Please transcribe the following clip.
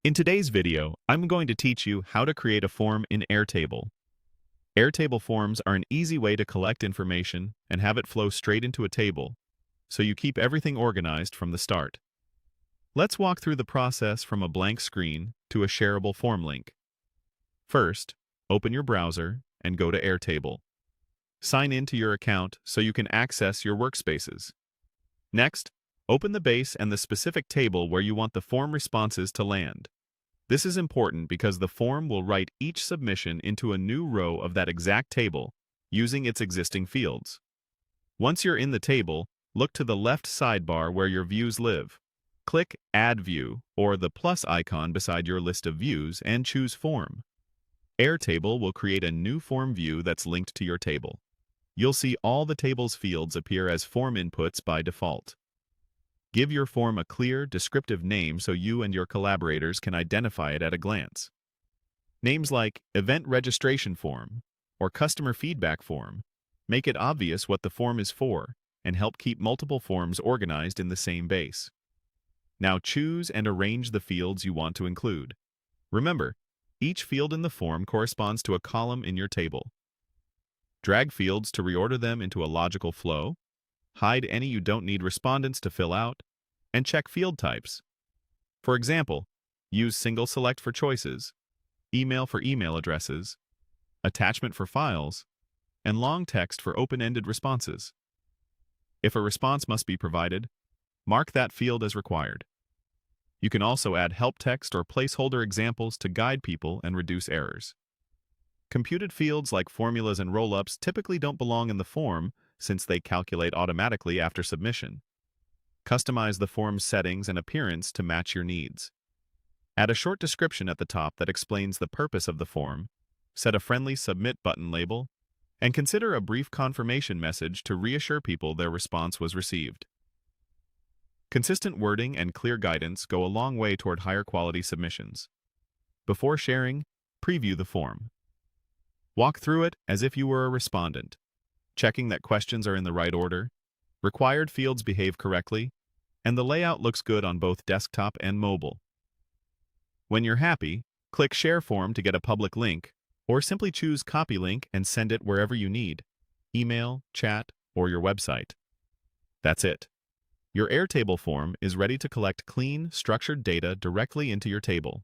In today's video, I'm going to teach you how to create a form in Airtable. Airtable forms are an easy way to collect information and have it flow straight into a table, so you keep everything organized from the start. Let's walk through the process from a blank screen to a shareable form link. First, open your browser and go to Airtable. Sign in to your account so you can access your workspaces. Next, open the base and the specific table where you want the form responses to land. This is important because the form will write each submission into a new row of that exact table using its existing fields. Once you're in the table, look to the left sidebar where your views live. Click Add View or the plus icon beside your list of views and choose Form. Airtable will create a new form view that's linked to your table. You'll see all the table's fields appear as form inputs by default. Give your form a clear, descriptive name so you and your collaborators can identify it at a glance. Names like Event Registration Form or Customer Feedback Form make it obvious what the form is for and help keep multiple forms organized in the same base. Now choose and arrange the fields you want to include. Remember, each field in the form corresponds to a column in your table. Drag fields to reorder them into a logical flow, hide any you don't need respondents to fill out, and check field types. For example, use single select for choices, email for email addresses, attachment for files, and long text for open-ended responses. If a response must be provided, mark that field as required. You can also add help text or placeholder examples to guide people and reduce errors. Computed fields like formulas and roll-ups typically don't belong in the form since they calculate automatically after submission. Customize the form's settings and appearance to match your needs. Add a short description at the top that explains the purpose of the form, set a friendly Submit button label, and consider a brief confirmation message to reassure people their response was received. Consistent wording and clear guidance go a long way toward higher quality submissions. Before sharing, preview the form. Walk through it as if you were a respondent, checking that questions are in the right order, required fields behave correctly, and the layout looks good on both desktop and mobile. When you're happy, click Share Form to get a public link, or simply choose Copy Link and send it wherever you need, email, chat, or your website. That's it. Your Airtable form is ready to collect clean, structured data directly into your table.